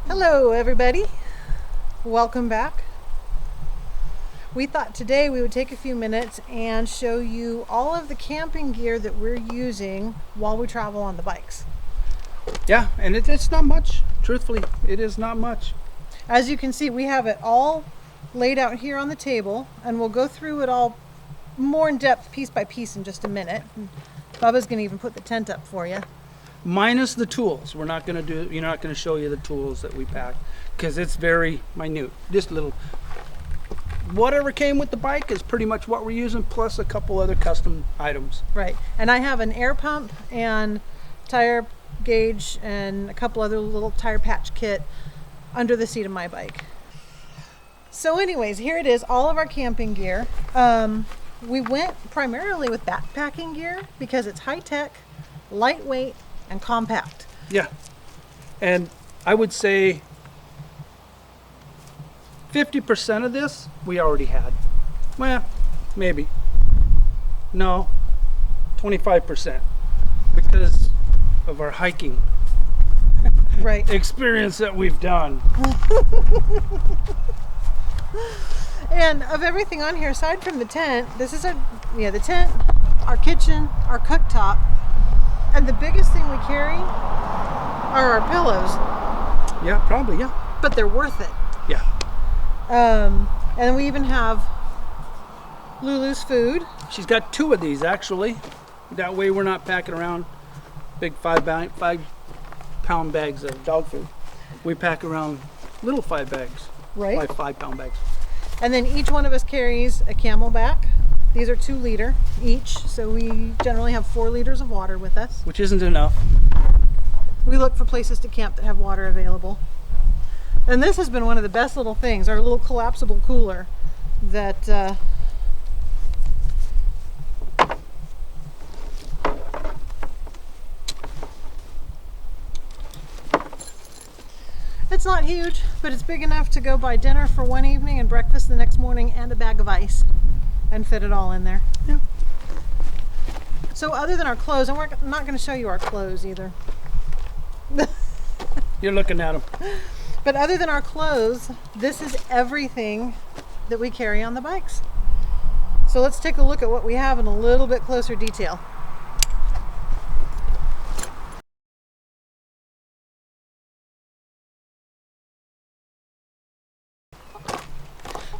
Hello everybody, welcome back. We thought today we would take a few minutes and show you all of the camping gear that we're using while we travel on the bikes. Yeah, and it's not much. Truthfully, it is not much. As you can see, we have it all laid out here on the table, and we'll go through it all more in depth piece by piece in just a minute. Bubba's gonna even put the tent up for you. Minus the tools. You're not going to show you the tools that we pack because it's very minute. Just little, whatever came with the bike is pretty much what we're using, plus a couple other custom items. Right, and I have an air pump and tire gauge and a couple other little tire patch kit under the seat of my bike. So anyways, here it is, all of our camping gear. We went primarily with backpacking gear because it's high tech, lightweight, and compact. Yeah, and I would say 50% of this we already had. Well, maybe. No, 25% because of our hiking Right. experience that we've done. And of everything on here, aside from the tent, this is the tent, our kitchen, our cooktop, and the biggest thing we carry are our pillows. Yeah, probably, yeah. But they're worth it. Yeah. And we even have Lulu's food. She's got two of these actually. That way we're not packing around big 5-pound bags of dog food. We pack around little 5 bags. Right. 5-pound bags. And then each one of us carries a Camelback. These are 2 liter each, so we generally have 4 liters of water with us. Which isn't enough. We look for places to camp that have water available. And this has been one of the best little things, our little collapsible cooler that it's not huge, but it's big enough to go buy dinner for one evening and breakfast the next morning and a bag of ice and fit it all in there. Yeah. So other than our clothes, and we're not going to show you our clothes either. You're looking at them. But other than our clothes, this is everything that we carry on the bikes. So let's take a look at what we have in a little bit closer detail.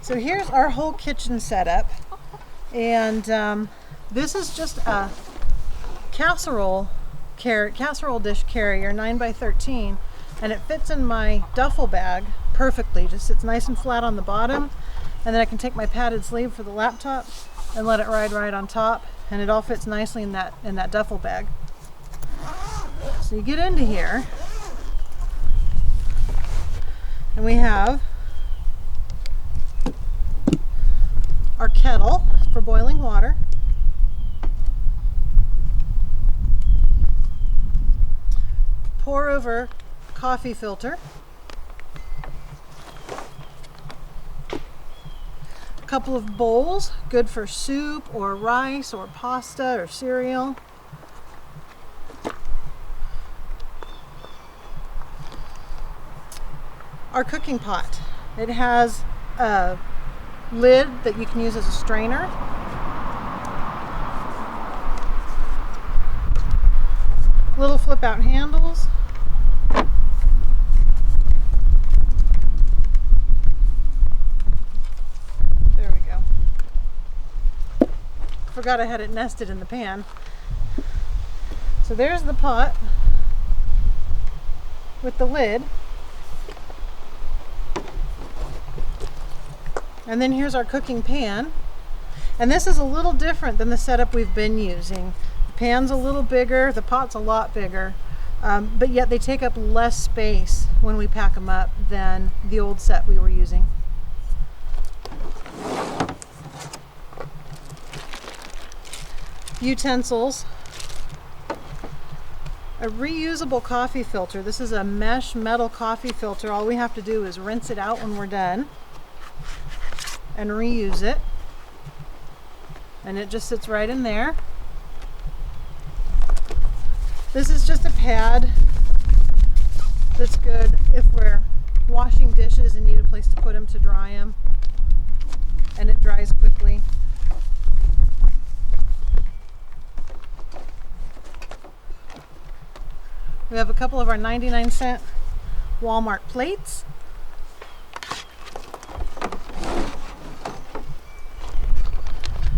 So here's our whole kitchen setup, and this is just a casserole dish carrier, 9x13, and it fits in my duffel bag perfectly. Just sits nice and flat on the bottom, and then I can take my padded sleeve for the laptop and let it ride right on top, and it all fits nicely in that duffel bag. So you get into here, and we have our kettle for boiling water, pour over coffee filter, a couple of bowls, good for soup or rice or pasta or cereal, our cooking pot. It has a lid that you can use as a strainer. Little flip out handles. There we go. Forgot I had it nested in the pan. So there's the pot with the lid. And then here's our cooking pan. And this is a little different than the setup we've been using. The pan's a little bigger, the pot's a lot bigger, but yet they take up less space when we pack them up than the old set we were using. Utensils. A reusable coffee filter. This is a mesh metal coffee filter. All we have to do is rinse it out when we're done and reuse it, and it just sits right in there. This is just a pad That's good if we're washing dishes and need a place to put them to dry them, and it dries quickly. We have a couple of our 99-cent Walmart plates.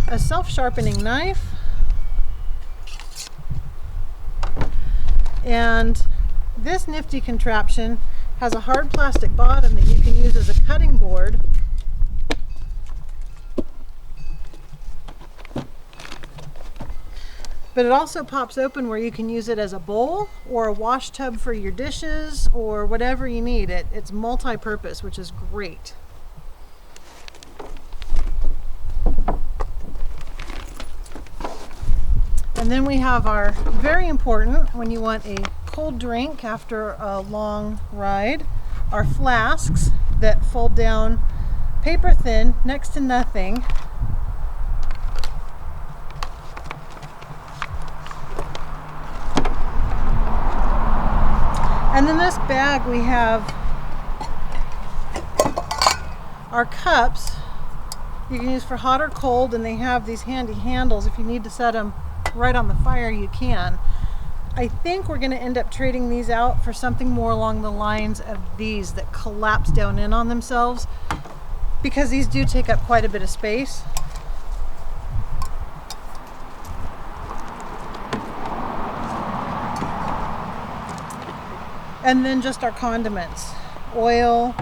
A self-sharpening knife. And this nifty contraption has a hard plastic bottom that you can use as a cutting board. But it also pops open where you can use it as a bowl or a wash tub for your dishes or whatever you need. It's multi-purpose, which is great. And then we have our very important, when you want a cold drink after a long ride, our flasks that fold down paper thin, next to nothing. And in this bag we have our cups you can use for hot or cold, and they have these handy handles. If you need to set them right on the fire, you can. I think we're going to end up trading these out for something more along the lines of these that collapse down in on themselves, because these do take up quite a bit of space. And then just our condiments: oil,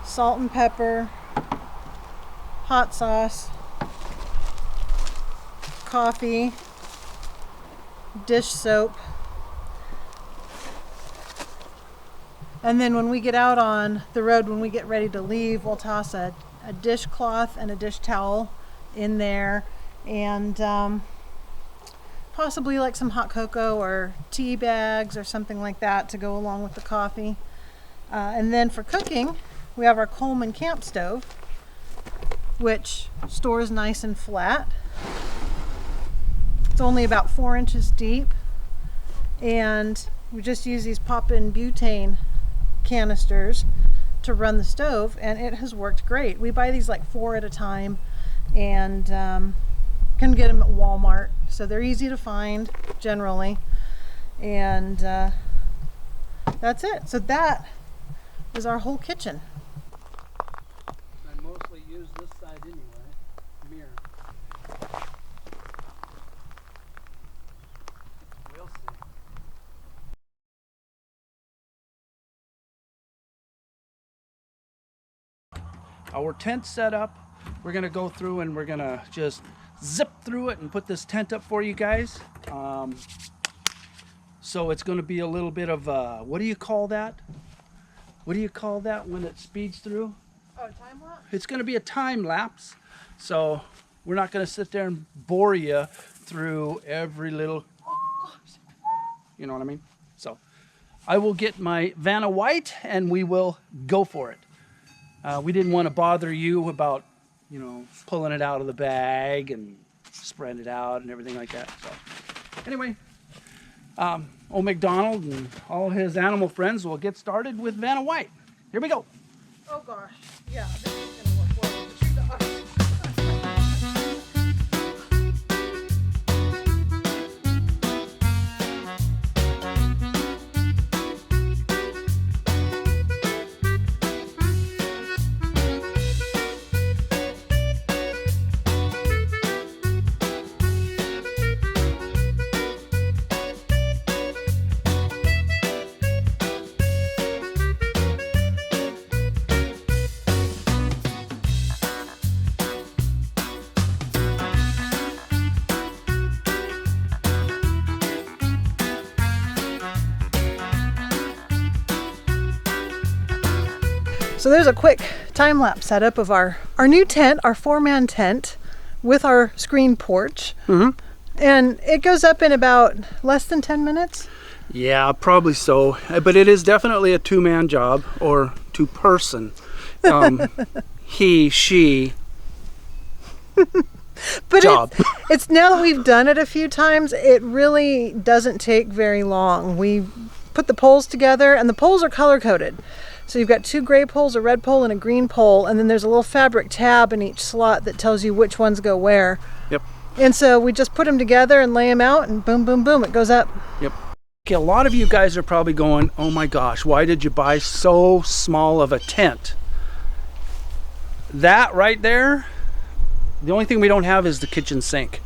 salt and pepper, hot sauce, coffee, dish soap. And then when we get out on the road, when we get ready to leave, we'll toss a dishcloth and a dish towel in there, and possibly like some hot cocoa or tea bags or something like that to go along with the coffee. And then for cooking, we have our Coleman camp stove, which stores nice and flat. It's only about 4 inches deep, and we just use these pop-in butane canisters to run the stove, and it has worked great. We buy these like 4 at a time, and can get them at Walmart, so they're easy to find generally. And that's it. So that is our whole kitchen. I mostly use this side anyway. Mirror. We'll see. Our tent set up. We're gonna go through and we're gonna just zip through it and put this tent up for you guys. So it's gonna be a little bit of what do you call that? What do you call that when it speeds through? Oh, time lapse? It's gonna be a time lapse. So we're not gonna sit there and bore you through every little, you know what I mean? So I will get my Vanna White and we will go for it. We didn't want to bother you about, you know, pulling it out of the bag and spreading it out and everything like that. So anyway, old McDonald and all his animal friends will get started with Vanna White. Here we go. Oh gosh, yeah, this is gonna work well with the 2 dogs. So there's a quick time-lapse setup of our new tent, our 4-man tent with our screen porch. Mm-hmm. And it goes up in about less than 10 minutes. Yeah, probably so. But it is definitely a 2-man job or 2-person. He, she. But job. It's now that we've done it a few times, it really doesn't take very long. We put the poles together, and the poles are color coded. So you've got 2 gray poles, a red pole, and a green pole, and then there's a little fabric tab in each slot that tells you which ones go where. Yep. And so we just put them together and lay them out, and boom, boom, boom, it goes up. Yep. Okay, a lot of you guys are probably going, oh my gosh, why did you buy so small of a tent? That right there, the only thing we don't have is the kitchen sink.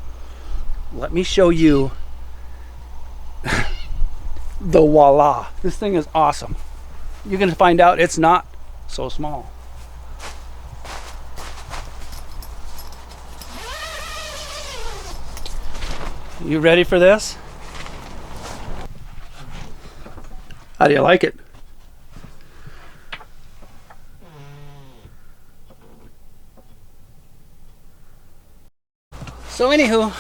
Let me show you the voila. This thing is awesome. You're going to find out it's not so small. You ready for this? How do you like it? So anywho,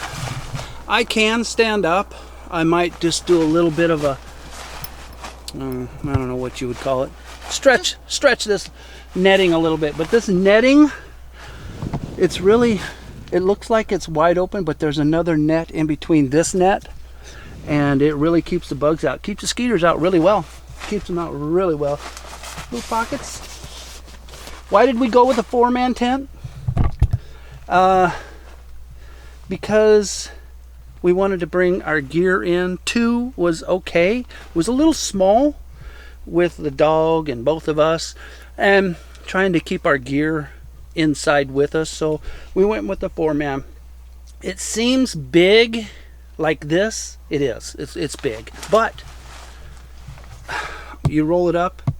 I can stand up. I might just do a little bit of a, I don't know what you would call it. Stretch this netting a little bit. But this netting, it's really, it looks like it's wide open, but there's another net in between this net. And it really keeps the bugs out. Keeps the skeeters out really well. Keeps them out really well. Little pockets. Why did we go with a 4-man tent? Because we wanted to bring our gear in. 2 was okay. It was a little small with the dog and both of us, and trying to keep our gear inside with us. So we went with the 4-man. It seems big like this. It is. It's big. But you roll it up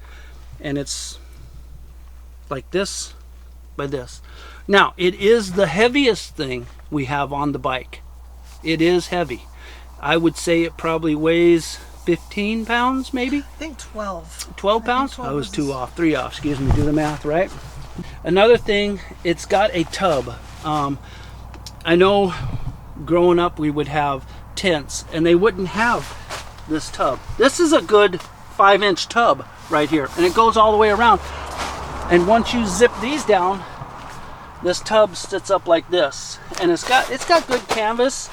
and it's like this by this. Now, it is the heaviest thing we have on the bike. It is heavy. I would say it probably weighs 15 pounds, maybe? I think 12. 12 pounds? I was 2 off, 3 off. Excuse me, do the math, right? Another thing, it's got a tub. I know growing up we would have tents and they wouldn't have this tub. This is a good 5-inch tub right here, and it goes all the way around. And once you zip these down, this tub sits up like this, and it's got good canvas.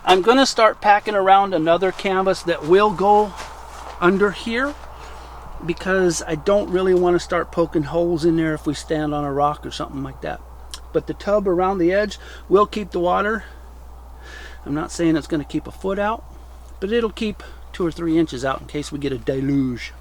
I'm gonna start packing around another canvas that will go under here, because I don't really want to start poking holes in there if we stand on a rock or something like that. But the tub around the edge will keep the water. I'm not saying it's going to keep a foot out, but it'll keep 2 or 3 inches out in case we get a deluge.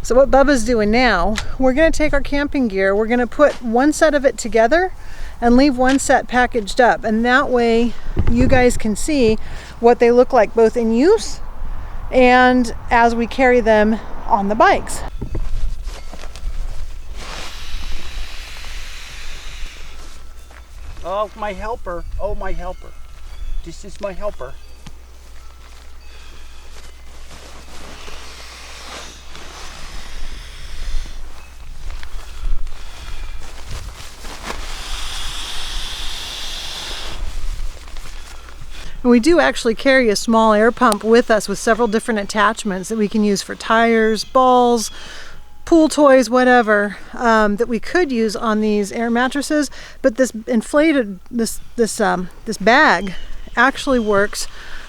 So what Bubba's doing now, we're going to take our camping gear, we're going to put one set of it together and leave one set packaged up, and that way you guys can see what they look like both in use and as we carry them on the bikes. Oh, my helper. Oh, my helper. This is my helper. And we do actually carry a small air pump with us with several different attachments that we can use for tires, balls, pool toys, whatever, that we could use on these air mattresses. But this inflated, this bag actually works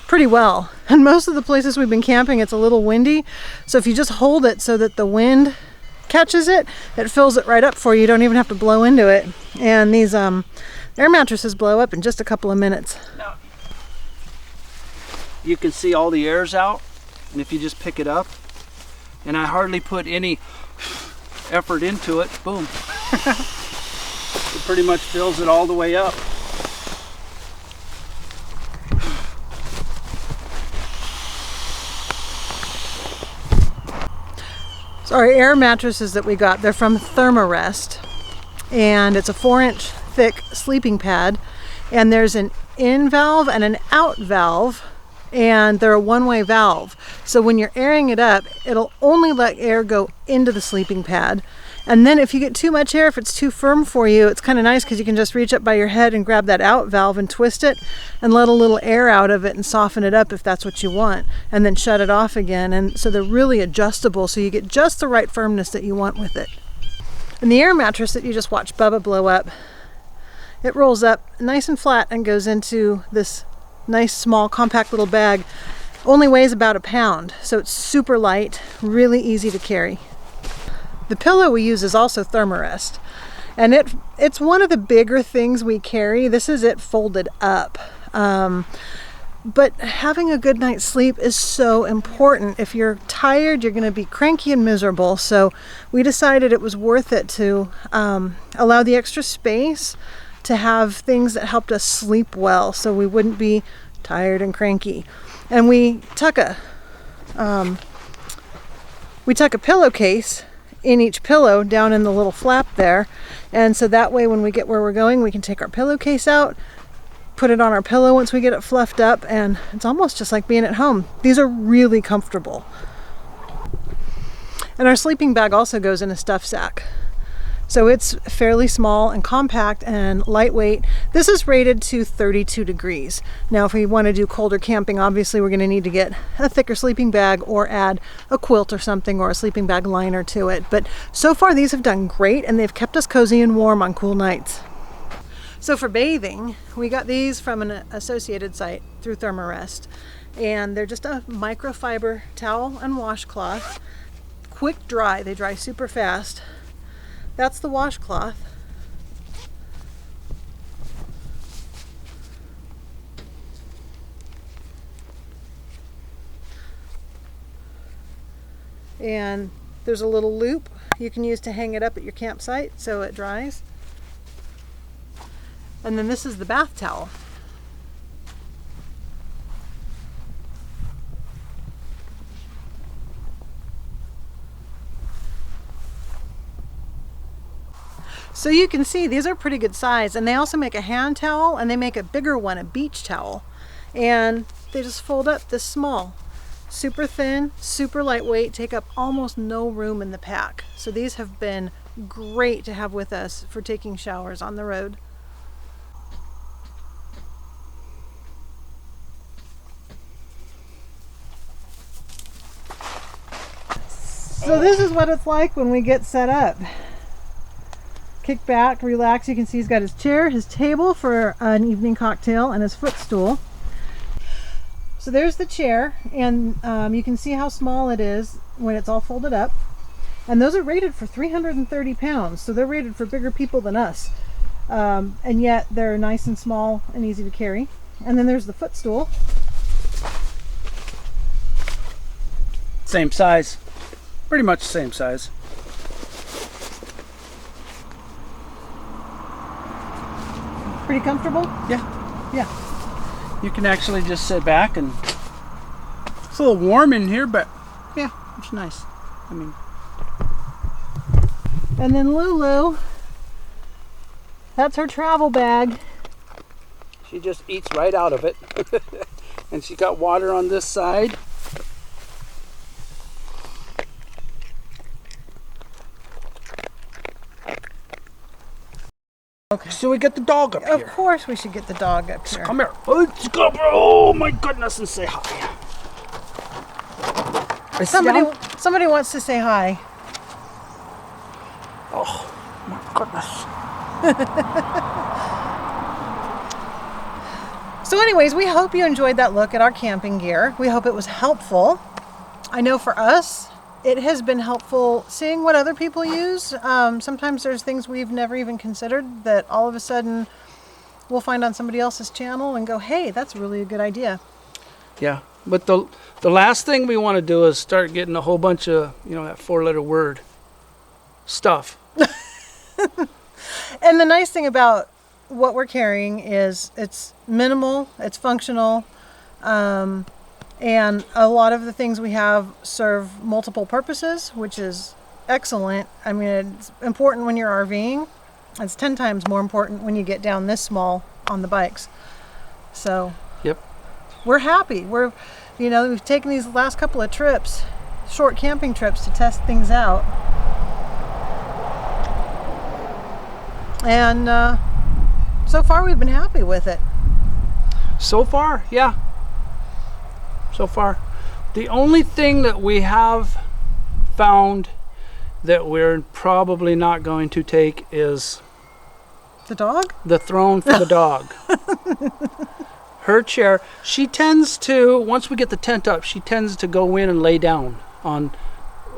pretty well. And most of the places we've been camping, it's a little windy. So if you just hold it so that the wind catches it, it fills it right up for you. You don't even have to blow into it. And these air mattresses blow up in just a couple of minutes. Now, you can see all the air's out, and if you just pick it up, and I hardly put any effort into it, boom. It pretty much fills it all the way up. So our air mattresses that we got, they're from Thermarest, and it's a 4-inch thick sleeping pad, and there's an in valve and an out valve, and they're a one-way valve. So when you're airing it up, it'll only let air go into the sleeping pad. And then if you get too much air, if it's too firm for you, it's kind of nice because you can just reach up by your head and grab that out valve and twist it and let a little air out of it and soften it up if that's what you want, and then shut it off again. And so they're really adjustable, so you get just the right firmness that you want with it. And the air mattress that you just watched Bubba blow up It rolls up nice and flat and goes into this nice small compact little bag. Only weighs about a pound, so it's super light, really easy to carry. The pillow we use is also Thermarest, and it's one of the bigger things we carry. This is it folded up. But having a good night's sleep is so important. If you're tired, you're going to be cranky and miserable. So we decided it was worth it to allow the extra space to have things that helped us sleep well, so we wouldn't be tired and cranky. And we tuck a pillowcase in each pillow down in the little flap there. And so that way when we get where we're going, we can take our pillowcase out, put it on our pillow once we get it fluffed up, and it's almost just like being at home. These are really comfortable. And our sleeping bag also goes in a stuff sack. So it's fairly small and compact and lightweight. This is rated to 32 degrees. Now, if we want to do colder camping, obviously we're going to need to get a thicker sleeping bag or add a quilt or something or a sleeping bag liner to it. But so far these have done great, and they've kept us cozy and warm on cool nights. So for bathing, we got these from an associated site through Thermarest, and they're just a microfiber towel and washcloth. Quick dry, they dry super fast. That's the washcloth. And there's a little loop you can use to hang it up at your campsite so it dries. And then this is the bath towel. So you can see these are pretty good size, and they also make a hand towel, and they make a bigger one, a beach towel. And they just fold up this small. Super thin, super lightweight, take up almost no room in the pack. So these have been great to have with us for taking showers on the road. So this is what it's like when we get set up. Kick back, relax. You can see he's got his chair, his table for an evening cocktail, and his footstool. So there's the chair, and you can see how small it is when it's all folded up. And those are rated for 330 pounds, so they're rated for bigger people than us. And yet they're nice and small and easy to carry. And then there's the footstool. Same size. Pretty much the same size. Pretty comfortable? Yeah. You can actually just sit back, and it's a little warm in here, but yeah, it's nice. I mean, and then Lulu, that's her travel bag. she just eats right out of it. And she got water on this side. Okay. So we get the dog up Of here. course we should get the dog up here. Come here. Let's go, bro. Oh my goodness, and say hi. Is he down? Somebody wants to say hi. Oh my goodness. So anyways, we hope you enjoyed that look at our camping gear. We hope it was helpful. I know for us, it has been helpful seeing what other people use. Sometimes there's things we've never even considered that all of a sudden we'll find on somebody else's channel and go, hey, that's really a good idea. Yeah, but the last thing we want to do is start getting a whole bunch of, that 4-letter word stuff. And the nice thing about what we're carrying is it's minimal, it's functional, and a lot of the things we have serve multiple purposes, which is excellent. I mean, it's important when you're RVing. It's 10 times more important when you get down this small on the bikes. So Yep. we're happy. We've taken these last couple of trips, short camping trips, to test things out. And so far we've been happy with it. So far, yeah. So far. The only thing that we have found that we're probably not going to take is The dog? The throne for the dog. Her chair, she tends to, once we get the tent up, she tends to go in and lay down on,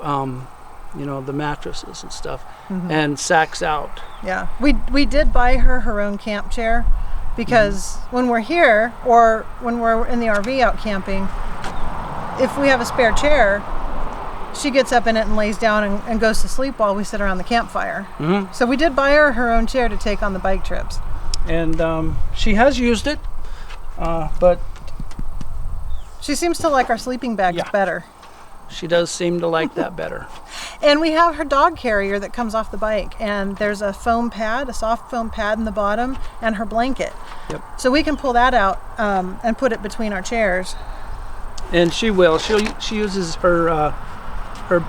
the mattresses and stuff, and sacks out. Yeah. We did buy her own camp chair because when we're here or when we're in the RV out camping, if we have a spare chair, she gets up in it and lays down and goes to sleep while we sit around the campfire. So we did buy her own chair to take on the bike trips. And she has used it, but She seems to like our sleeping bags better. she does seem to like that better. And we have her dog carrier that comes off the bike, and there's a foam pad, a soft foam pad in the bottom, and her blanket. Yep. So we can pull that out and put it between our chairs. And she will. She uses her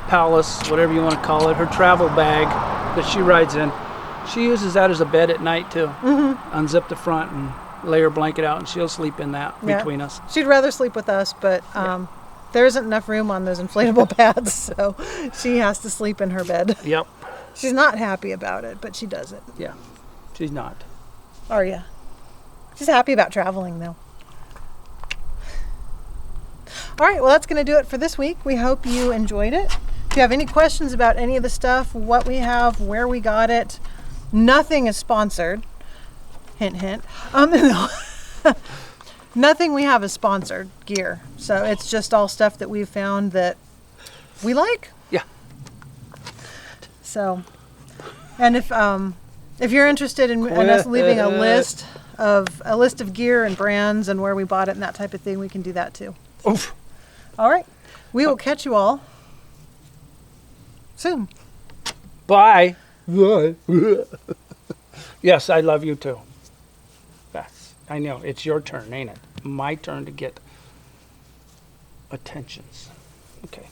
Palace, whatever you want to call it, her travel bag that she rides in. She uses that as a bed at night too. Unzip the front and lay her blanket out, and she'll sleep in that between us. She'd rather sleep with us, but there isn't enough room on those inflatable pads, so she has to sleep in her bed. Yep. She's not happy about it, but she does it. Yeah. She's not. Are you? She's happy about traveling, though. All right, well, that's going to do it for this week. We hope you enjoyed it. If you have any questions about any of the stuff, what we have, where we got it, nothing is sponsored. Hint, hint. No. Nothing we have is sponsored gear. So it's just all stuff that we've found that we like. Yeah. So, and if you're interested in us leaving a list of gear and brands and where we bought it and that type of thing, we can do that too. Oof. All right. We will catch you all soon. Bye. Yes, I love you too. Yes, I know. It's your turn, ain't it? My turn to get attentions. Okay.